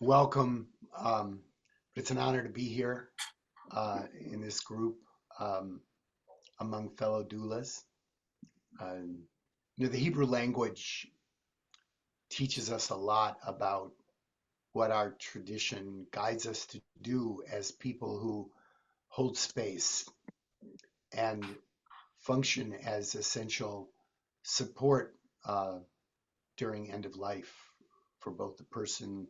Welcome. It's an honor to be here in this group um, among fellow doulas. The Hebrew language teaches us a lot about what our tradition guides us to do as people who hold space and function as essential support during end of life for both the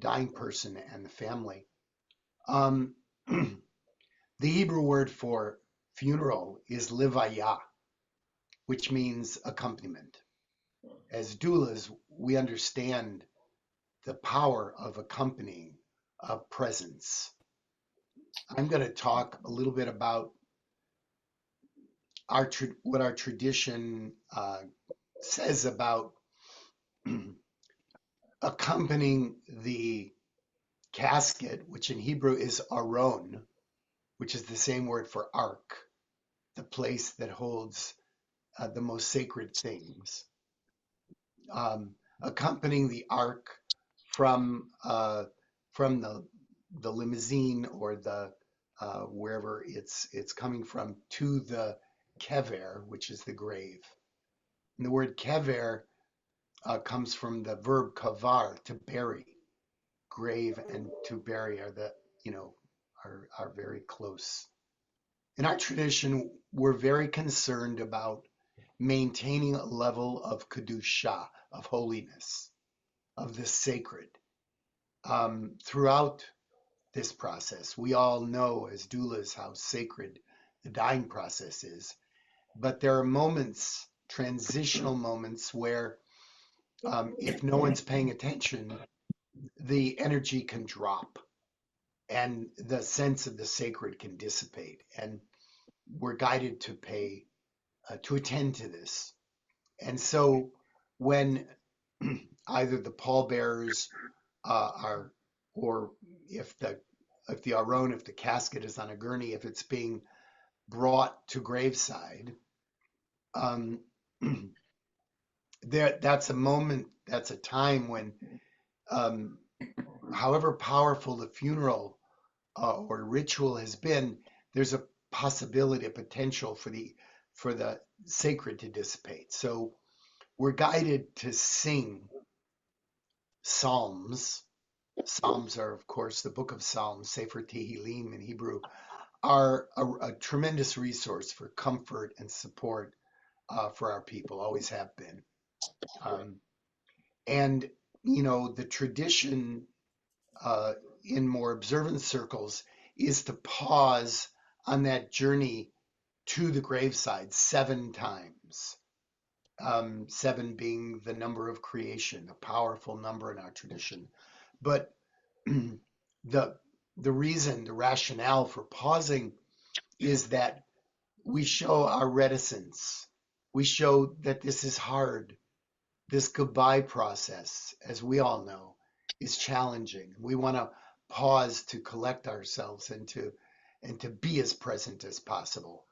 dying person, and the family. Um, The Hebrew word for funeral is Levayah, which means accompaniment. As doulas, we understand the power of accompanying, of presence. I'm going to talk a little bit about what our tradition says about accompanying the casket, which in Hebrew is aron, which is the same word for ark, the place that holds the most sacred things. Accompanying the ark from the limousine or the wherever it's coming from to the kever, which is the grave. And the word kever comes from the verb kavar, to bury. Grave and to bury are are very close. In our tradition, we're very concerned about maintaining a level of kedusha, of holiness, of the sacred throughout this process. We all know as doulas how sacred the dying process is, but there are moments, transitional moments, where if no one's paying attention, the energy can drop and the sense of the sacred can dissipate. And we're guided to attend to this. And so when either the pallbearers are, or if the aron, if the casket is on a gurney, if it's being brought to graveside, um, that's a moment, that's a time when, um, however powerful the funeral or ritual has been, there's a possibility, a potential for the sacred to dissipate. So we're guided to sing psalms. Psalms are, of course, the book of Psalms, Sefer Tehillim in Hebrew, are a tremendous resource for comfort and support for our people, always have been. Um, and, the tradition in more observant circles is to pause on that journey to the graveside 7 times. Seven being the number of creation, a powerful number in our tradition. But the reason, the rationale for pausing is that we show our reticence. We show that this is hard. This goodbye process, as we all know, is challenging. We want to pause to collect ourselves and to be as present as possible.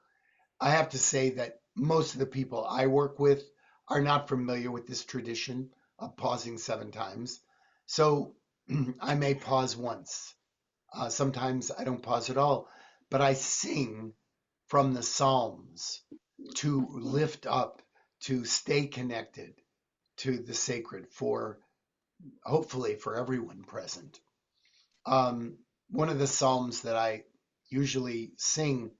I have to say that most of the people I work with are not familiar with this tradition of pausing 7 times. So I may pause once. Sometimes I don't pause at all, but I sing from the Psalms to lift up, to stay connected to the sacred hopefully for everyone present. One of the Psalms that I usually sing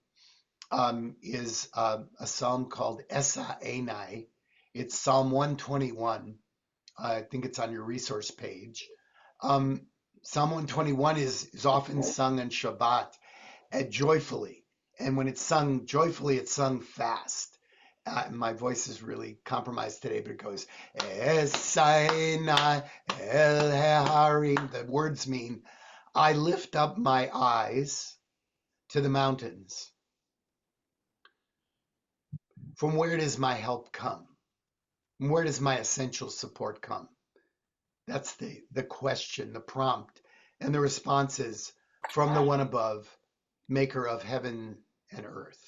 is a psalm called Esa Enai. It's Psalm 121. I think it's on your resource page. Psalm 121 is often sung on Shabbat joyfully. And when it's sung joyfully, it's sung fast. My voice is really compromised today, but it goes, Esaina el Harim. The words mean, I lift up my eyes to the mountains. From where does my help come? From where does my essential support come? That's the question, the prompt. And the response is, from the one above, maker of heaven and earth.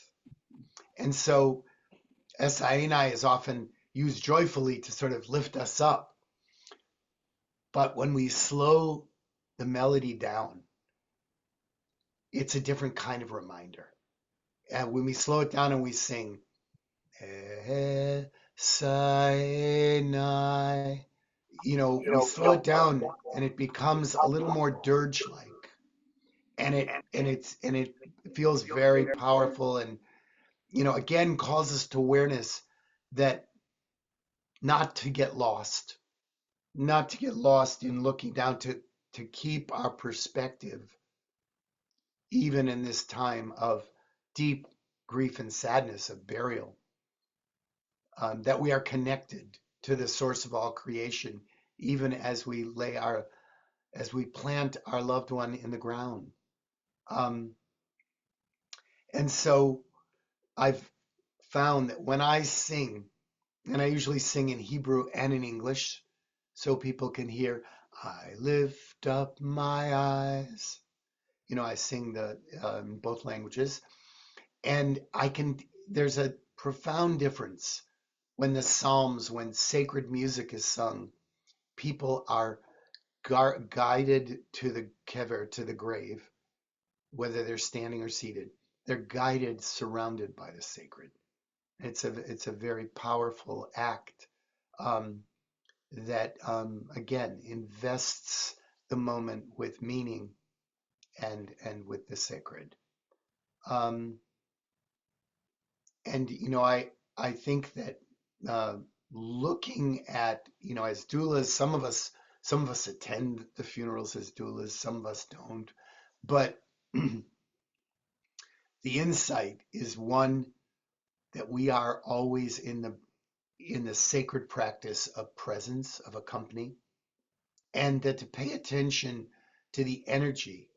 And so Esainai is often used joyfully to sort of lift us up. But when we slow the melody down, it's a different kind of reminder. And when we slow it down and we sing, Sinai, we slow it down and it becomes a little more dirge-like, and it feels very powerful, and again calls us to awareness that not to get lost, not to get lost in looking down, to keep our perspective even in this time of deep grief and sadness of burial, that we are connected to the source of all creation, even as we plant our loved one in the ground. And so I've found that when I sing, and I usually sing in Hebrew and in English, so people can hear, I lift up my eyes. I sing in both languages, and there's a profound difference when the Psalms, when sacred music is sung, people are guided to the kever, to the grave, whether they're standing or seated. They're guided, surrounded by the sacred. It's a very powerful act, that again invests the moment with meaning and with the sacred. And I think that looking at, as doulas, some of us attend the funerals as doulas, some of us don't, but the insight is one that we are always in the sacred practice of presence, of accompany, and that to pay attention to the energy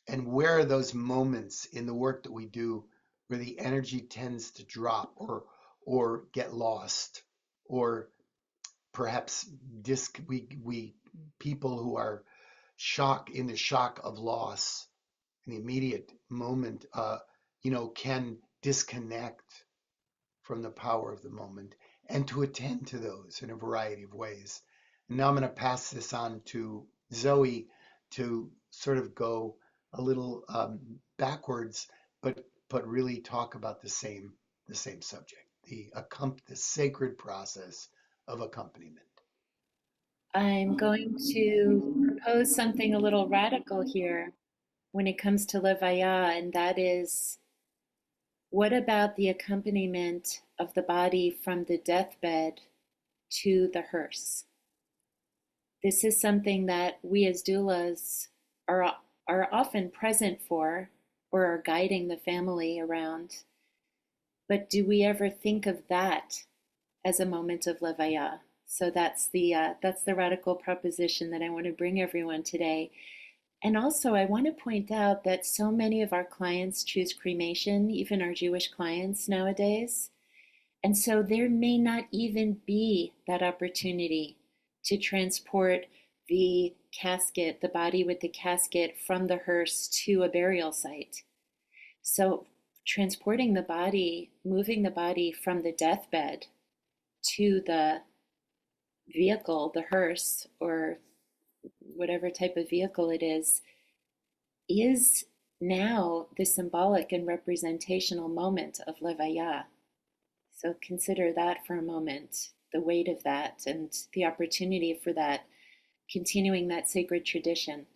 and where are those moments in the work that we do where the energy tends to drop or get lost, or perhaps we people who are in the shock of loss in the immediate moment, can disconnect from the power of the moment, and to attend to those in a variety of ways. And now I'm going to pass this on to Zoe to sort of go a little backwards, but really talk about the same subject, the sacred process of accompaniment. I'm going to propose something a little radical here when it comes to Levayah, and that is, what about the accompaniment of the body from the deathbed to the hearse? This is something that we as doulas are often present for, or are guiding the family around. But do we ever think of that as a moment of Levayah? So that's the radical proposition that I want to bring everyone today. And also, I want to point out that so many of our clients choose cremation, even our Jewish clients nowadays. And so there may not even be that opportunity to transport the casket, the body with the casket, from the hearse to a burial site. So transporting the body, moving the body from the deathbed to the vehicle, the hearse, or whatever type of vehicle it is now the symbolic and representational moment of Levayah. So consider that for a moment, the weight of that and the opportunity for that, continuing that sacred tradition.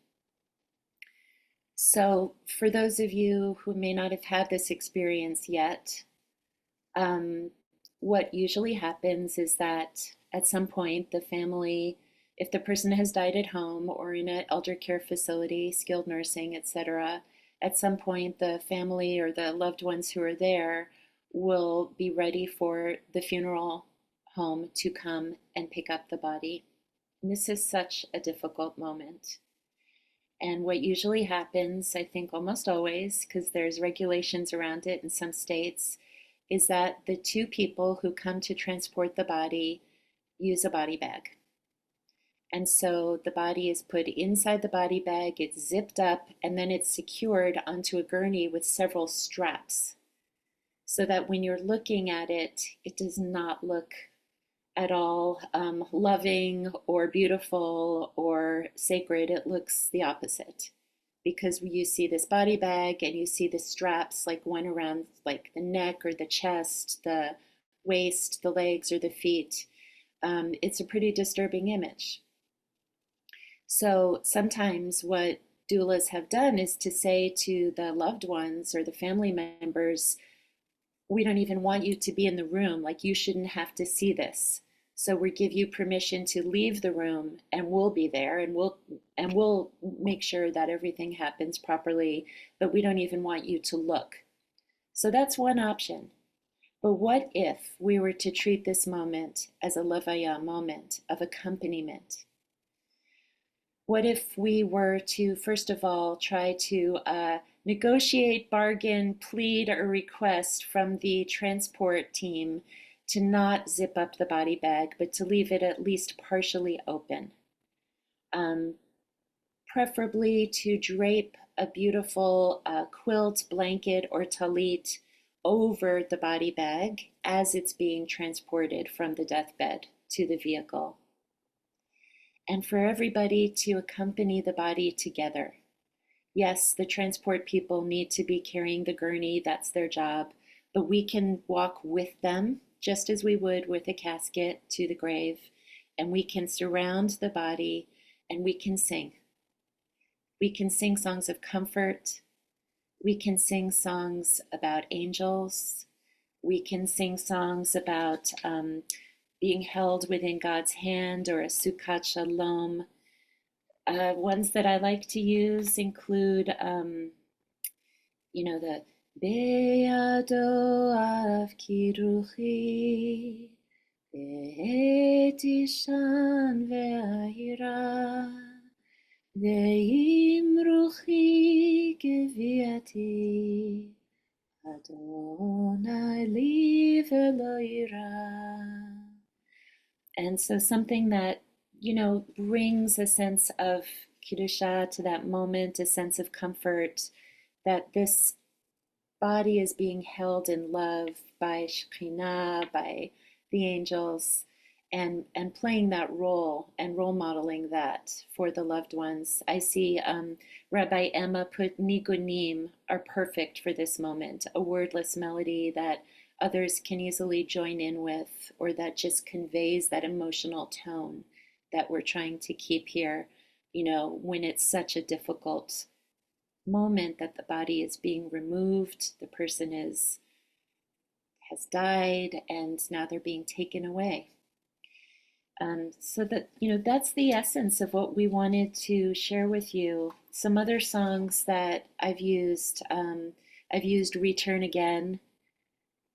So for those of you who may not have had this experience yet, what usually happens is that at some point the family, if the person has died at home or in an elder care facility, skilled nursing, etc., at some point the family or the loved ones who are there will be ready for the funeral home to come and pick up the body. And this is such a difficult moment. And what usually happens, I think almost always, because there's regulations around it in some states, is that the two people who come to transport the body use a body bag. And so the body is put inside the body bag, it's zipped up, and then it's secured onto a gurney with several straps, so that when you're looking at it, it does not look at all loving or beautiful or sacred. It looks the opposite because you see this body bag and you see the straps, like one around like the neck or the chest, the waist, the legs, or the feet. It's a pretty disturbing image. So sometimes what doulas have done is to say to the loved ones or the family members, we don't even want you to be in the room. Like, you shouldn't have to see this. So we give you permission to leave the room, and we'll be there, and we'll make sure that everything happens properly, but we don't even want you to look. So that's one option. But what if we were to treat this moment as a Levayah moment of accompaniment? What if we were to, first of all, try to negotiate, bargain, plead, or request from the transport team to not zip up the body bag, but to leave it at least partially open? Um, Preferably to drape a beautiful quilt, blanket, or talit over the body bag as it's being transported from the deathbed to the vehicle. And for everybody to accompany the body together. Yes, the transport people need to be carrying the gurney, that's their job, but we can walk with them just as we would with a casket to the grave, and we can surround the body and we can sing. We can sing songs of comfort. We can sing songs about angels. We can sing songs about being held within God's hand, or a Sukkat Shalom. Ones that I like to use include, the Be'ado av kiruchi, Be'etishan ve'ahira, Ve'imruchi geviati, Adonai li ve'lo yira. And so something that, brings a sense of Kiddusha to that moment, a sense of comfort, that this body is being held in love by Shekhinah, by the angels, and playing that role and role modeling that for the loved ones. I see Rabbi Emma put nigunim are perfect for this moment, a wordless melody that others can easily join in with, or that just conveys that emotional tone that we're trying to keep here, when it's such a difficult moment that the body is being removed, the person has died, and now they're being taken away. So that, that's the essence of what we wanted to share with you. Some other songs that I've used Return Again.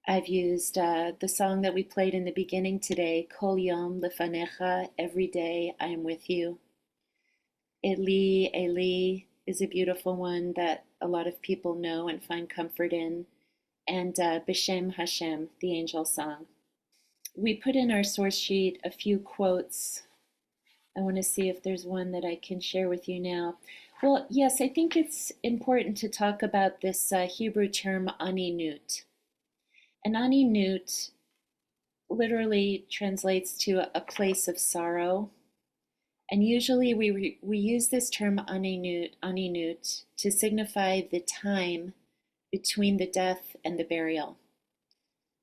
I've used the song that we played in the beginning today, Kol Yom Lefanecha, Every Day I Am With You. Eli, Eli is a beautiful one that a lot of people know and find comfort in. And B'Shem Hashem, the angel song. We put in our source sheet a few quotes. I want to see if there's one that I can share with you now. Well, yes, I think it's important to talk about this Hebrew term aninut. And aninut literally translates to a place of sorrow. And usually we use this term aninut to signify the time between the death and the burial.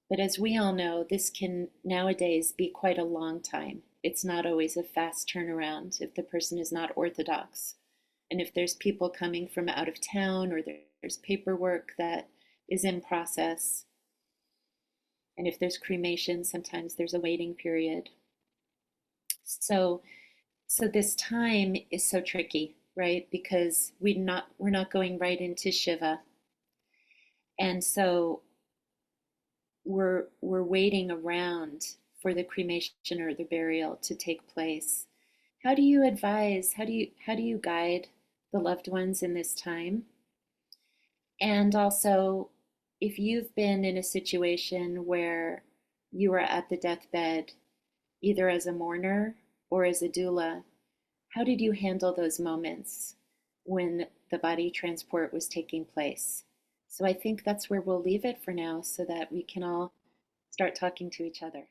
But as we all know, this can nowadays be quite a long time. It's not always a fast turnaround if the person is not Orthodox. And if there's people coming from out of town, or there's paperwork that is in process, and if there's cremation, sometimes there's a waiting period. So this time is so tricky, right? Because we're not going right into Shiva. And so we're waiting around for the cremation or the burial to take place. How do you advise, how do you guide the loved ones in this time? And also, if you've been in a situation where you are at the deathbed, either as a mourner or as a doula, how did you handle those moments when the body transport was taking place? So I think that's where we'll leave it for now, so that we can all start talking to each other.